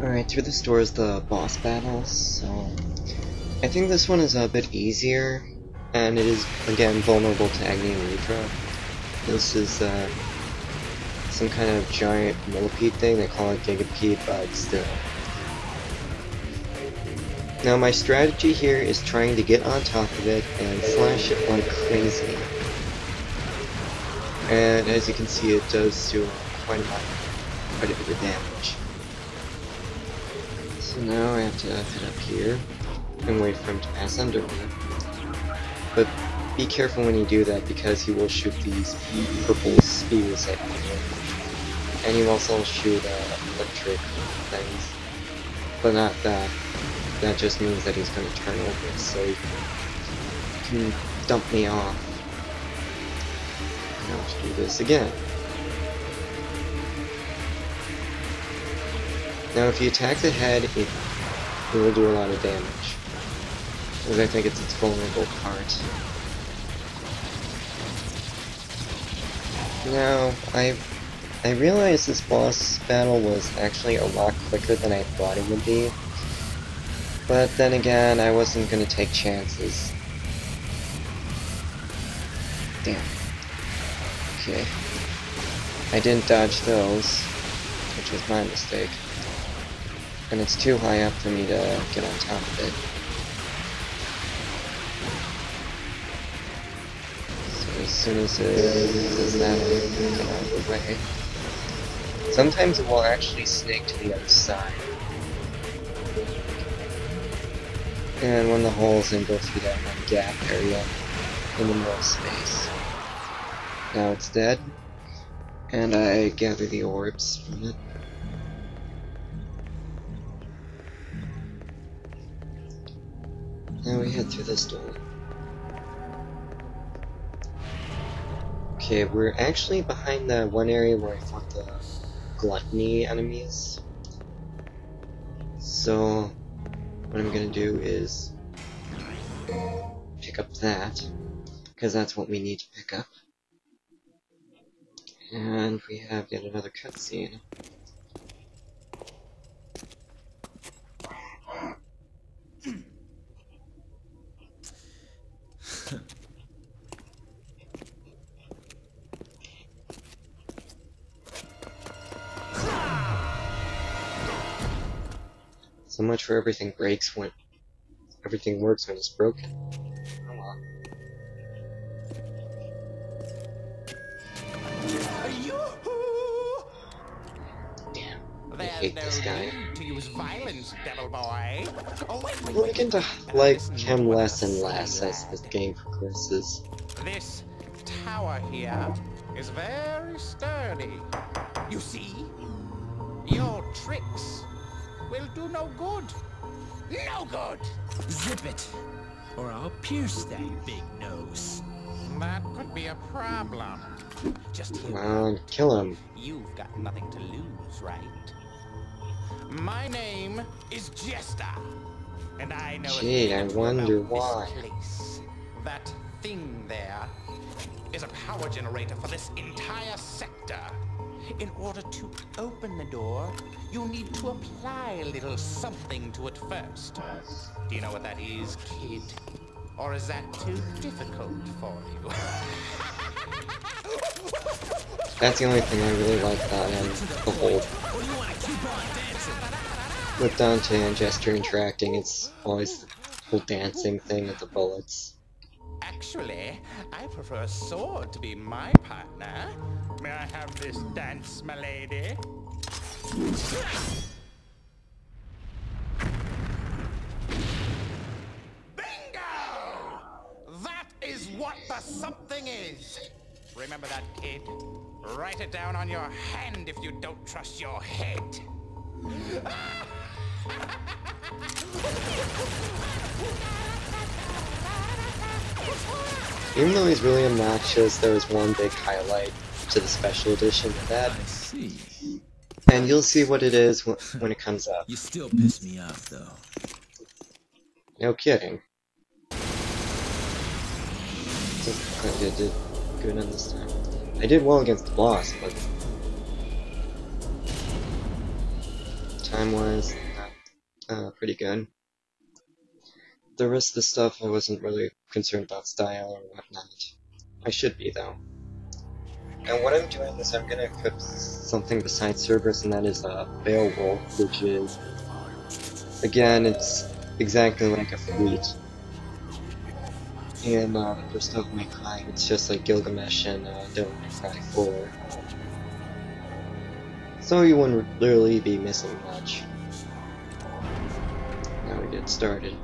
Alright, through this door is the boss battle, so I think this one is a bit easier, and it is, again, vulnerable to Agni and Rudra. This is some kind of giant millipede thing, they call it Gigapede, but still. Now my strategy here is trying to get on top of it and slash it like crazy. And as you can see, it does do quite a bit of damage. So now I have to head up here and wait for him to pass under me. But be careful when you do that because he will shoot these purple spears at you. And he will also shoot electric things. But not that. That just means that he's going to turn over, so he can dump me off. Now let's do this again. Now if you attack the head, it will do a lot of damage. Because I think it's its vulnerable part. Now, I realized this boss battle was actually a lot quicker than I thought it would be. But then again, I wasn't gonna take chances. Damn. Okay. I didn't dodge those, which was my mistake. And it's too high up for me to get on top of it. So as soon as it does that, I get out of the way. Sometimes it will actually snake to the other side. And when the hole's in, go through that one gap area in the middle space. Now it's dead, and I gather the orbs from it. Now we head through this door. Okay, we're actually behind the one area where I fought the gluttony enemies. So what I'm gonna do is pick up that, because that's what we need to pick up. And we have yet another cutscene. So much for everything breaks when everything works when it's broken. Oh well. Damn, I hate this guy. To use violence, devil boy. Oh, We'll begin to like him less and less as this game progresses. This tower here is very sturdy. You see, your tricks will do no good. No good! Zip it, or I'll pierce that big nose. That could be a problem. Just Come on, kill him. You've got nothing to lose, right? My name is Jester, and I know Gee, I wonder why. this place. That thing there is a power generator for this entire sector. In order to open the door, you need to apply a little something to it first. Do you know what that is, kid? Or is that too difficult for you? That's the only thing I really like about him. The whole with Dante and Jester interacting, it's always the whole dancing thing with the bullets. Actually, I prefer a sword to be my partner. May I have this dance, my lady? Bingo! That is what the something is. Remember that, kid? Write it down on your hand if you don't trust your head. Even though he's really obnoxious, there was one big highlight to the special edition of that. I see. And you'll see what it is when it comes up. You still piss me off, though. No kidding. I did good on this time. I did well against the boss, but time-wise, pretty good. The rest of the stuff, I wasn't really concerned about style or whatnot. I should be, though. And what I'm doing is I'm gonna equip something besides Cerberus, and that is Beowulf, which is, again, it's exactly like a fleet. And the first Devil May Cry, it's just like Gilgamesh and Devil May Cry 4. So you wouldn't literally be missing much. Now we get started.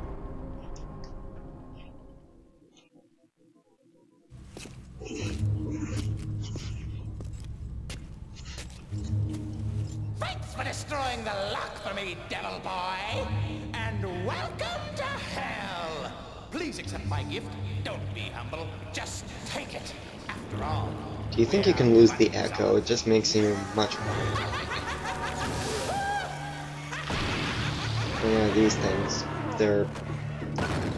Thanks for destroying the lock for me, devil boy! And welcome to hell! Please accept my gift. Don't be humble. Just take it. After all. Do you think you can lose the echo? It just makes you much more. Oh yeah, these things. They're...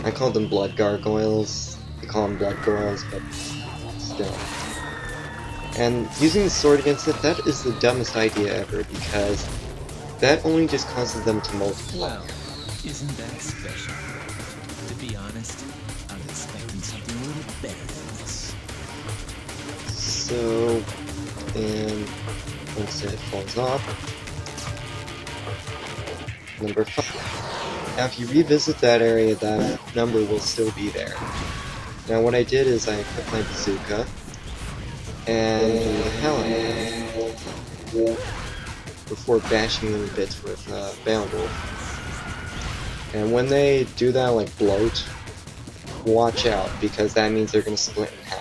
I call them blood gargoyles. They call them blood girls, but still. And using the sword against it, that is the dumbest idea ever, because that only just causes them to multiply. Well, isn't that special? To be honest, I was expecting something a little better than this. So, and once it falls off, number 5. Now if you revisit that area, that number will still be there. Now what I did is I equipped my bazooka, and the hell out of it before bashing them to bits with Beowulf. And when they do that, like, bloat, watch out, because that means they're going to split in half.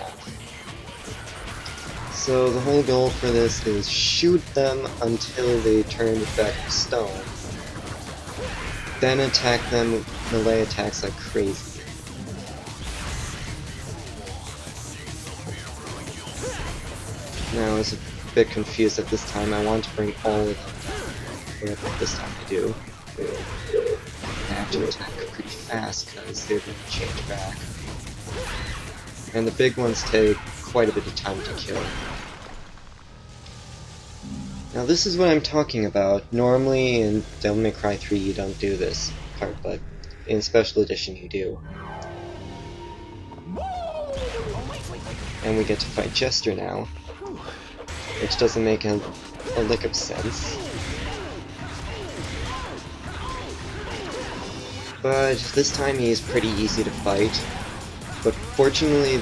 So the whole goal for this is shoot them until they turn back to stone. Then attack them with melee attacks like crazy. Now I was a bit confused at this time. I wanted to bring all of them, but this time I do. I have to attack pretty fast because they're going to change back. And the big ones take quite a bit of time to kill. Now this is what I'm talking about. Normally in Devil May Cry 3 you don't do this part, but in Special Edition you do. And we get to fight Jester now, which doesn't make a lick of sense. But this time he is pretty easy to fight. But fortunately,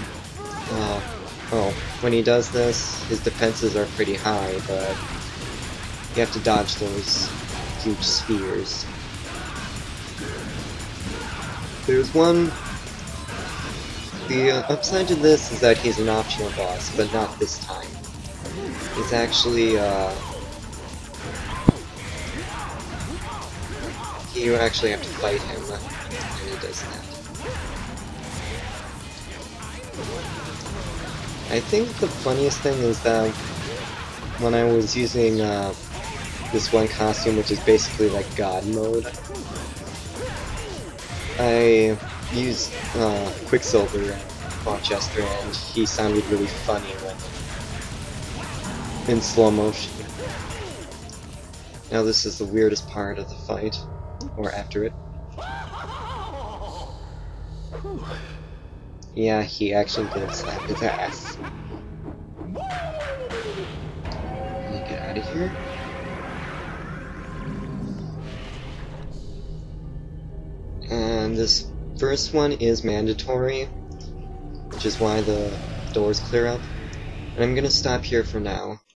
when he does this, his defenses are pretty high, but you have to dodge those huge spears. There's one... The upside to this is that he's an optional boss, but not this time. It's actually, you actually have to fight him when he does that. I think the funniest thing is that when I was using this one costume, which is basically like God mode, I used Quicksilver on Chester, and he sounded really funny when in slow motion. Now this is the weirdest part of the fight, or after it. Yeah, he actually did slap his ass. Can you get out of here? And this first one is mandatory, which is why the doors clear up. And I'm gonna stop here for now.